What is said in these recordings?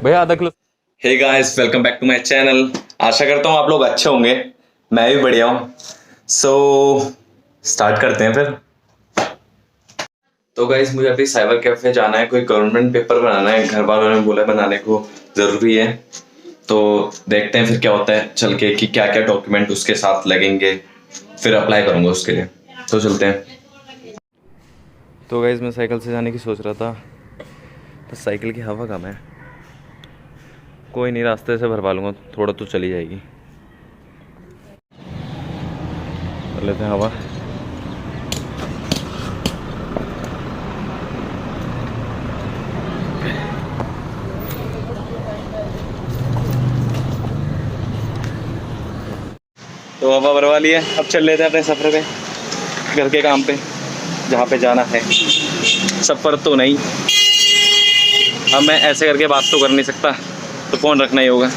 भैया आधा किलो। Hey guys, welcome back to my channel. आशा करता हूँ आप लोग अच्छे होंगे। मैं भी बढ़िया हूँ। सो स्टार्ट करते हैं फिर। तो गाइस, मुझे अभी साइबर कैफे जाना है, कोई गवर्नमेंट पेपर बनाना है। घर वालों ने बोला बनाने को ज़रूरी है, तो देखते हैं फिर क्या होता है चल के, कि क्या क्या डॉक्यूमेंट उसके साथ लगेंगे, फिर अप्लाई करूँगा उसके लिए। तो चलते हैं। तो गाइस, मैं साइकिल से जाने की सोच रहा था, तो साइकिल की हवा कम है। कोई नहीं, रास्ते से भरवा लूँगा, थोड़ा तो चली जाएगी। कर लेते हैं हवा। तो हवा भरवा लिया, अब चल लेते हैं अपने सफ़र पे, घर के काम पे, जहाँ पे जाना है। सफ़र तो नहीं, अब मैं ऐसे करके बात तो कर नहीं सकता, तो फ़ोन रखना ही होगा।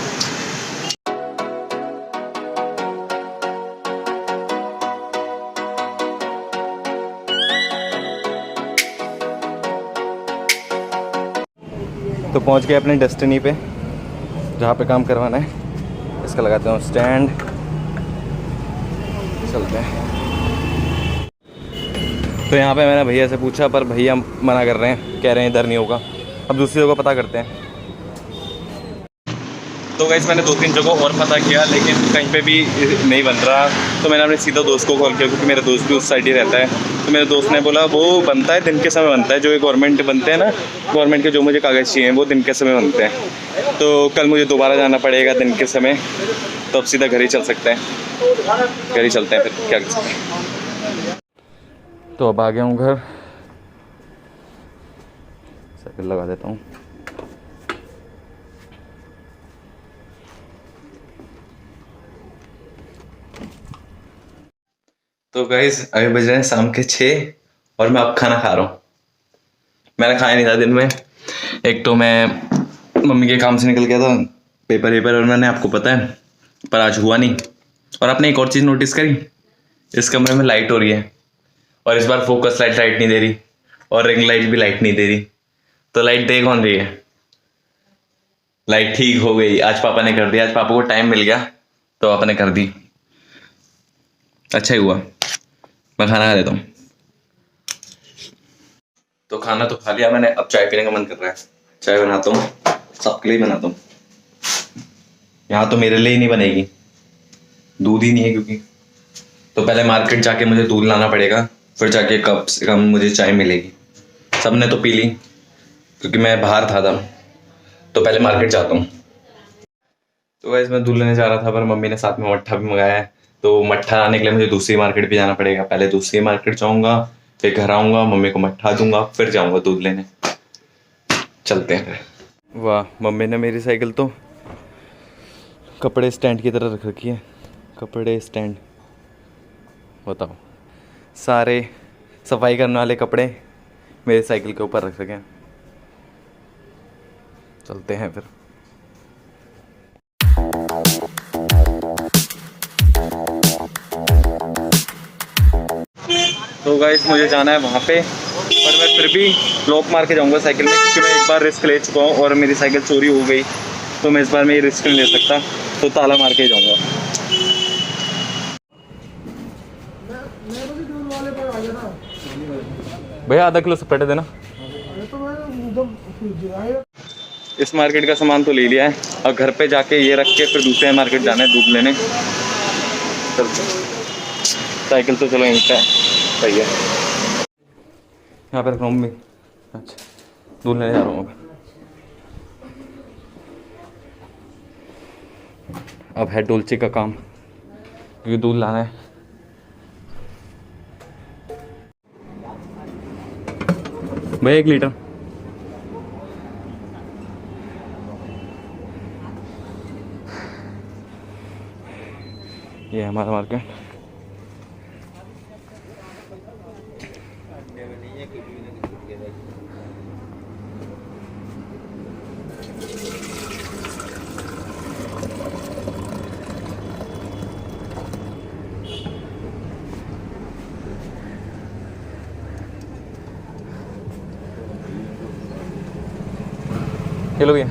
तो पहुंच गए अपने डेस्टिनी पे, जहाँ पे काम करवाना है। इसका लगाते हैं स्टैंड, चलते हैं। तो यहाँ पे मैंने भैया से पूछा, पर भैया मना कर रहे हैं, कह रहे हैं इधर नहीं होगा। अब दूसरी जगह पता करते हैं। तो गाइस, मैंने 2-3 जगह और पता किया, लेकिन कहीं पे भी नहीं बन रहा। तो मैंने अपने सीधा दोस्त को कॉल किया, क्योंकि मेरा दोस्त भी उस साइड ही रहता है। तो मेरे दोस्त ने बोला वो बनता है, दिन के समय बनता है, जो ये गवर्नमेंट बनते हैं ना, गवर्नमेंट के जो मुझे कागज़ चाहिए वो दिन के समय बनते हैं। तो कल मुझे दोबारा जाना पड़ेगा दिन के समय, तो अब सीधा घर ही चल सकते हैं। घर ही चलते हैं, फिर क्या कर सकते हैं। तो अब आ गया हूँ घर, साइकिल लगा देता हूँ। तो गाइस, अभी बज रहे हैं शाम के 6 और मैं अब खाना खा रहा हूँ। मैंने खाया नहीं था दिन में। एक तो मैं मम्मी के काम से निकल गया था, पेपर और मैंने, आपको पता है, पर आज हुआ नहीं। और आपने एक और चीज़ नोटिस करी, इस कमरे में लाइट हो रही है, और इस बार फोकस लाइट नहीं दे रही, और रिंग लाइट भी लाइट नहीं दे रही। तो लाइट दे कौन रही है? लाइट ठीक हो गई, आज पापा ने कर दिया। आज पापा को टाइम मिल गया, तो पापा ने कर दी। अच्छा ही हुआ। मैं खाना खा लेता हूँ। तो खाना तो खा लिया मैंने, अब चाय पीने का मन कर रहा है। चाय बनाता हूँ, सबके लिए बनाता हूँ। यहाँ तो मेरे लिए ही नहीं बनेगी, दूध ही नहीं है क्योंकि। तो पहले मार्केट जाके मुझे दूध लाना पड़ेगा, फिर जाके कम से कम मुझे चाय मिलेगी। सबने तो पी ली, क्योंकि मैं बाहर था तब। तो पहले मार्केट जाता हूँ। तो वैसे मैं दूध लेने जा रहा था, पर मम्मी ने साथ में मट्ठा भी मंगाया है। तो मट्ठा लाने के लिए मुझे दूसरी मार्केट भी जाना पड़ेगा। पहले दूसरी मार्केट जाऊँगा, फिर घर आऊँगा, मम्मी को मट्ठा दूंगा, फिर जाऊँगा दूध लेने। चलते हैं। वाह, मम्मी ने मेरी साइकिल तो कपड़े स्टैंड की तरह रख रखी है। कपड़े स्टैंड, बताओ, सारे सफाई करने वाले कपड़े मेरे साइकिल के ऊपर रख सकें। चलते हैं फिर। तो गाइस, मुझे जाना है वहाँ पे, पर मैं फिर भी लॉक मार के जाऊँगा साइकिल में, क्योंकि मैं एक बार रिस्क ले चुका हूँ और मेरी साइकिल चोरी हो गई। तो मैं इस बार में ये रिस्क नहीं ले सकता, तो ताला मार के ही जाऊँगा। भैया आधा किलो सपेटे देना। इस मार्केट का सामान तो ले लिया है, और घर पे जाके ये रख के फिर दूसरे मार्केट जाना है दूध लेने। साइकिल तो चलो यहीं पे सही है, यहाँ पे रख रहा हूँ मम्मी। अच्छा, दूध लेने जा रहा हूँ अब है डोलची का काम, क्योंकि दूध लाना है। भैया 1 लीटर। ये है हमारा मार्केट। ये लो भैया।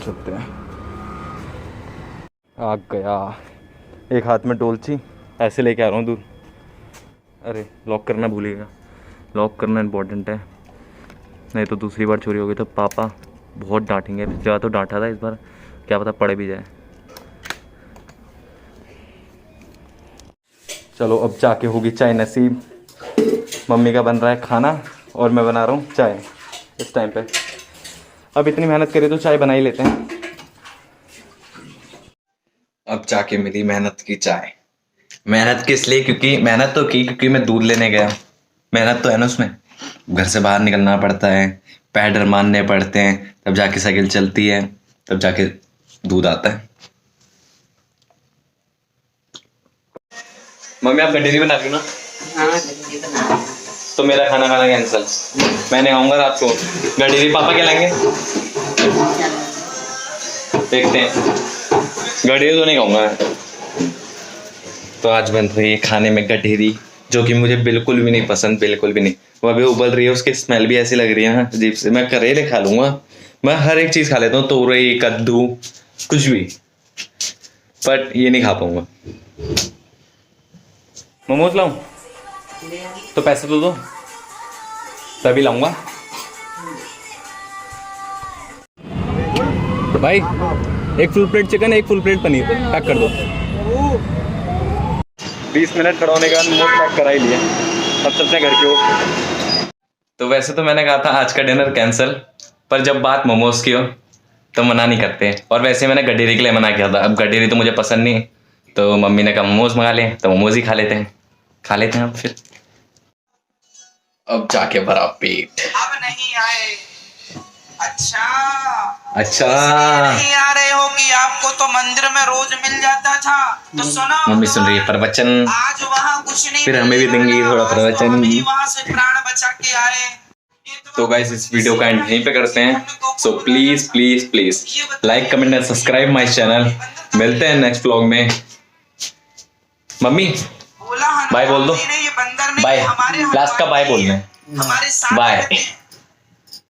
चलते हैं। आ गया, एक हाथ में डोलची ऐसे लेके आ रहा हूँ दूर। अरे लॉक करना भूलिएगा, लॉक करना इम्पोर्टेंट है, नहीं तो दूसरी बार चोरी हो गई तो पापा बहुत डांटेंगे। पिछली बार तो डांटा था, इस बार क्या पता पड़े भी जाए। चलो अब जाके होगी चाय नसीब। मम्मी का बन रहा है खाना और मैं बना रहा हूँ चाय इस टाइम पे। अब इतनी मेहनत करी तो चाय बना ही लेते हैं। अब जाके मिली मेहनत की चाय। मेहनत किस लिए? क्योंकि मेहनत तो की क्योंकि मैं दूध लेने गया। मेहनत तो है ना उसमें, घर से बाहर निकलना पड़ता है, पैडल मारने पड़ते हैं, तब जाके साइकिल चलती है, तब जाके दूध आता है। मम्मी आप गड्ढे बना रही हो ना? हाँ गड्ढे बना। तो मेरा खाना खाना कैंसिल, मैं नहीं खाऊंगा रात को। गड्ढे पापा क्या लाएंगे देखते हैं। गड्ढे तो नहीं खाऊंगा। तो आज बन रही है खाने में गड्ढेरी, जो कि मुझे बिल्कुल भी नहीं पसंद, बिल्कुल भी नहीं। वो अभी उबल रही है, उसकी स्मेल भी ऐसी लग रही है ना अजीब से। मैं करेले खा लूंगा, मैं हर एक चीज़ खा लेता हूँ, तोरई कद्दू कुछ भी, बट ये नहीं खा पाऊंगा। मोमोज लाऊं? तो पैसे तो दो तभी लाऊंगा। भाई एक फुल प्लेट चिकन, एक फुल प्लेट पनीर पैक कर दो। 20 मिनट खड़ा होने के बाद मोमोज पैक करा ही लिए। अब चलते हैं घर की ओर। तो वैसे तो मैंने कहा था आज का डिनर कैंसिल, पर जब बात मोमोज की हो तो मना नहीं करते। और वैसे मैंने गड्ढेरी के लिए मना किया था। अब गड्ढेरी तो मुझे पसंद नहीं, तो मम्मी ने कहा मोमोज मंगा लें, तो मोमोज ही खा लेते हैं अब फिर। अब जाके भरा पेट। अब नहीं आए। अच्छा नहीं आ रहे हो कि आपको तो मंदिर में रोज मिल जाता था। तो सुनो, मम्मी सुन रही है प्रवचन, आज वहाँ कुछ नहीं, फिर हमें भी देंगी थोड़ा प्रवचन। वहाँ से प्राण बचा के आए। तो गाइस इस वीडियो का एंड यहीं पे करते हैं। So please please please like comment and subscribe my channel. मिलते हैं नेक्स्ट व्लॉग में। मम्मी बाय बोल दो, बाय, लास्ट का बाय बोलना है, बाय।